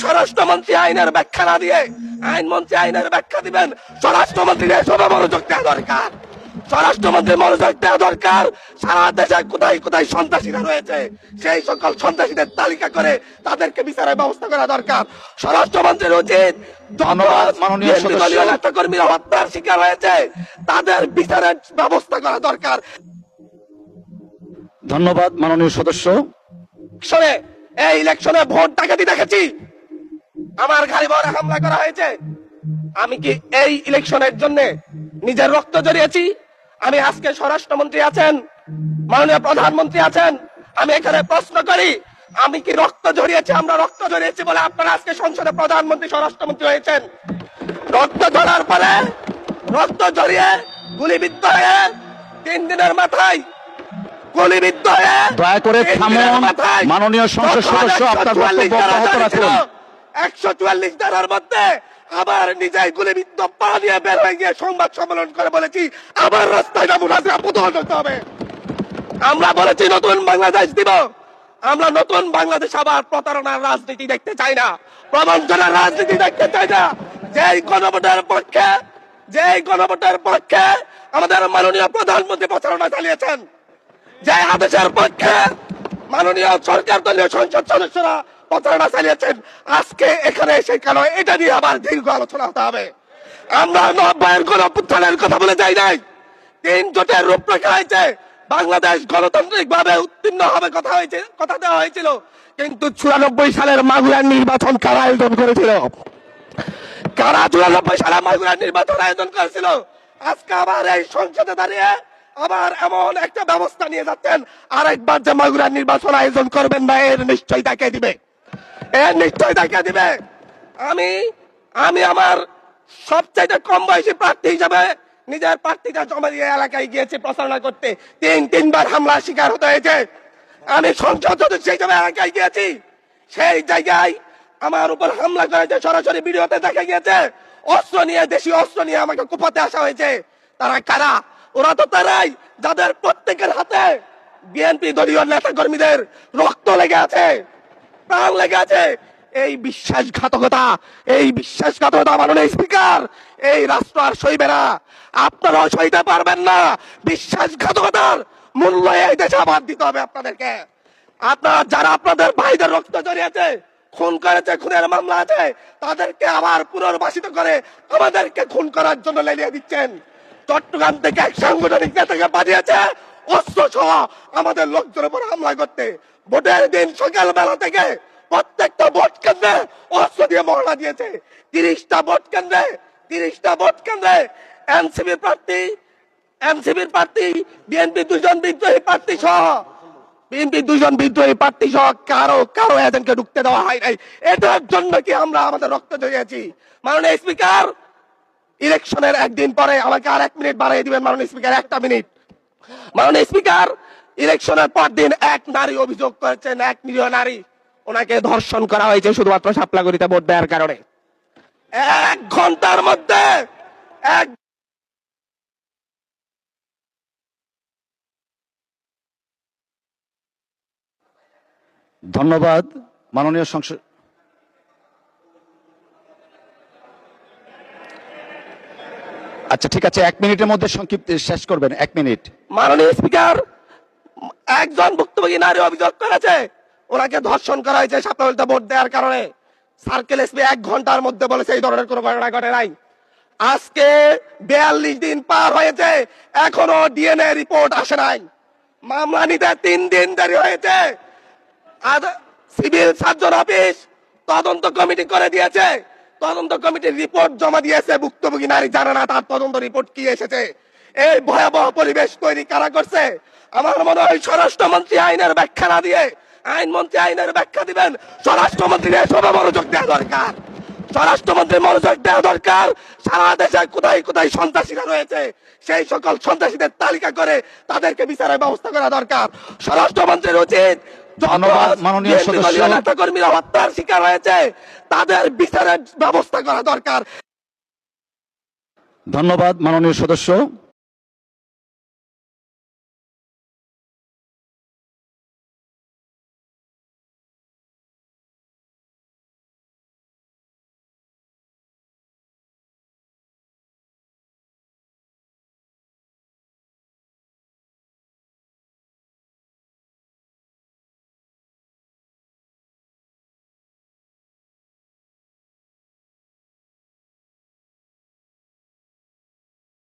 স্বরাষ্ট্রমন্ত্রী আইনের ব্যাখ্যা না দিয়ে আইনমন্ত্রী আইনের ব্যাখ্যা দিবেন। স্বরাষ্ট্রমন্ত্রীর এসবে মনোযোগ দেওয়া দরকার। স্বরাষ্ট্রমন্ত্রীর মনোযোগ দেওয়া দরকার। সারা দেশে কোথায় কোথায় সন্ত্রাসীরা রয়েছে সেই সকল সন্ত্রাসীদের তালিকা করে তাদেরকে বিচারের ব্যবস্থা করা দরকার। স্বরাষ্ট্রমন্ত্রীর উচিত নেতাকর্মীরা হত্যার শিকার হয়েছে তাদের বিচারের ব্যবস্থা করা দরকার। ধন্যবাদ মাননীয় সদস্য। এই ইলেকশনে ভোট ডাকাতি দেখেছি, আমার গাড়ি ভরে হামলা করা হয়েছে। আমি কি এই ইলেকশনের জন্য নিজের রক্ত জড়িয়েছি? আমি আজকে স্বরাষ্ট্রমন্ত্রী আছেন, মাননীয় প্রধানমন্ত্রী আছেন, আমি এখানে প্রশ্ন করি আমি কি রক্ত জড়িয়েছি? আমরা রক্ত জড়িয়েছি বলে আপনারা আজকে সংসদে প্রধানমন্ত্রী স্বরাষ্ট্রমন্ত্রী হয়েছেন। রক্ত ঝরার পরে রক্ত জড়িয়ে গুলিবিদ্ধ হয়ে 3 দিনের মাথায় গুলিবিদ্ধ হয়ে দয়া করে থামুন মাননীয় সংসদ সদস্য, আপনার বক্তব্য অব্যাহত রাখুন। 144 ধারার মধ্যে আবার নিজেই গুলিবিদ্ধ পা দিয়ে বের হয়ে গিয়ে সংবাদ সম্মেলন করে বলেছি আবার রাস্তায় নামুন, করতে হবে। আমরা বলেছি নতুন বাংলাদেশ দিব। আমরা নতুন বাংলাদেশ আবার প্রতারণার রাজনীতি দেখতে চাই না, প্রবঞ্চনার রাজনীতি দেখতে চাই না। যেই গণভোটের পক্ষে আমাদের মাননীয় প্রধানমন্ত্রী প্রচারণা চালিয়েছেন, যে আদেশের পক্ষে মাননীয় সরকার দলীয় সংসদ সদস্যরা প্রচারণা চালিয়েছেন, আজকে এখানে এসে কেন এটা নিয়ে আবার দীর্ঘ আলোচনা হতে হবে? আমরা 90-এর গণঅভ্যুত্থানের কথা বলে যাই নাই। 3 জোটের রূপরেখা হয়েছে, বাংলাদেশ গণতান্ত্রিক ভাবে উত্তীর্ণ হবে কথা দেওয়া হয়েছিল, কিন্তু 94 সালের মাগুরার নির্বাচন কারা আয়োজন করেছিল? কারা 94 সালে মাগুরার নির্বাচন আয়োজন করেছিল? আজকে আবার এই সংসদে দাঁড়িয়ে আবার এমন একটা ব্যবস্থা নিয়ে যাচ্ছেন, আরেকবার যে মাগুরার নির্বাচন আয়োজন করবেন না, এর নিশ্চয়তা কে দিবে? এর নিশ্চয়তা কে দিবে? আমি আমার সবচাইতে কম বয়সী প্রার্থী হিসেবে নিজের প্রার্থীটা জমা দিয়ে এলাকায় গিয়েছি প্রচারণা করতে। 3বার হামলার শিকার হতে হয়েছে। আমি সংসদ সদস্য হিসেবে এলাকায় গিয়েছি, সেই জায়গায় আমার উপর হামলা করেছে, সরাসরি ভিডিওতে দেখা গিয়েছে। অস্ত্র নিয়ে, দেশীয় অস্ত্র নিয়ে আমাকে কুপাতে আসা হয়েছে। তারা কারা? ওরা তো তারাই যাদের প্রত্যেকের হাতে বিএনপি দলীয় নেতা কর্মীদের রক্ত লেগে আছে, প্রাণ লেগে আছে। এই বিশ্বাসঘাতকতা মাননীয় স্পিকার, এই রাষ্ট্র আর সইবে না, আপনারাও সইতে পারবেন না। বিশ্বাসঘাতকতার মূল্য এই দেশে আবার দিতে হবে আপনাদেরকে। আপনারা যারা আপনাদের ভাইদের রক্ত জড়িয়েছে, খুন করেছে, খুনের মামলা আছে, তাদেরকে আবার পুনর্বাসিত করে আমাদেরকে খুন করার জন্য লেলিয়ে দিচ্ছেন। চট্টগ্রাম থেকে এক সাংগঠনিক নেতাকে পাঠিয়েছে অস্ত্র সহ আমাদের লোকজনের উপর হামলা করতে। ভোটের দিন সকালবেলা থেকে প্রত্যেকটা ভোট কেন্দ্রে অস্ত্র দিয়ে মহড়া দিয়েছে। 30টা ভোট কেন্দ্রে এনসিপির প্রার্থী, বিএনপি 2জন বিদ্রোহী প্রার্থী সহ কারো এজেন্টকে ঢুকতে দেওয়া হয় নাই। এটার জন্য কি আমরা আমাদের রক্ত জড়িয়েছি? মাননীয় স্পিকার, ইলেকশনের একদিন পরে আমাকে আর 1 মিনিট বাড়িয়ে দিবেন মাননীয় স্পিকার, 1টা মিনিট। মাননীয় স্পিকার, ইলেকশনের পর দিন এক নারী অভিযোগ করেছেন, এক নিরীহ নারী, ওনাকে ধর্ষণ করা হয়েছে শুধুমাত্র সাপলাগুড়িতে ভোট দেওয়ার কারণে। 1 ঘন্টার মধ্যে ধন্যবাদ মাননীয় সংসদ। আচ্ছা ঠিক আছে, 1 মিনিটের মধ্যে সংক্ষিপ্ত শেষ করবেন, 1 মিনিট। মাননীয় স্পিকার, একজন ভুক্তভোগী নারী অভিযোগ করেছে ওনাকে ধর্ষণ করা হয়েছে সাপলাগুড়িতে ভোট দেওয়ার কারণে। সার্কেল এসপি 1 ঘন্টার মধ্যে বলেছে এই ধরনের কোনো ঘটনা ঘটে নাই। আজকে 42 দিন পার হয়েছে, এখনো ডিএনএ রিপোর্ট আসে নাই। মামলা নিতে 3 দিন দেরি হয়েছে। সিভিল সার্জন অফিস তদন্ত কমিটি করে দিয়েছে, তদন্ত কমিটির রিপোর্ট জমা দিয়েছে, ভুক্তভোগী নারী জানে না তার তদন্ত রিপোর্ট কি এসেছে। এই ভয়াবহ পরিবেশ তৈরি কারা করছে? আমার মনে হয় স্বরাষ্ট্রমন্ত্রী আইনের ব্যাখ্যা না দিয়ে আইনমন্ত্রী আইনের ব্যাখ্যা দিবেন। স্বরাষ্ট্রমন্ত্রীর এসবে মনোযোগ দেওয়া দরকার। স্বরাষ্ট্রমন্ত্রীর মনোযোগ দেওয়া দরকার। সারা দেশে কোথায় কোথায় সন্ত্রাসীরা রয়েছে সেই সকল সন্ত্রাসীদের তালিকা করে তাদেরকে বিচারের ব্যবস্থা করা দরকার। স্বরাষ্ট্রমন্ত্রীর উচিত মাননীয় সদস্য, নেতা কর্মীরা হত্যার শিকার হয়েছে তাদের বিচারের ব্যবস্থা করা দরকার। ধন্যবাদ মাননীয় সদস্য।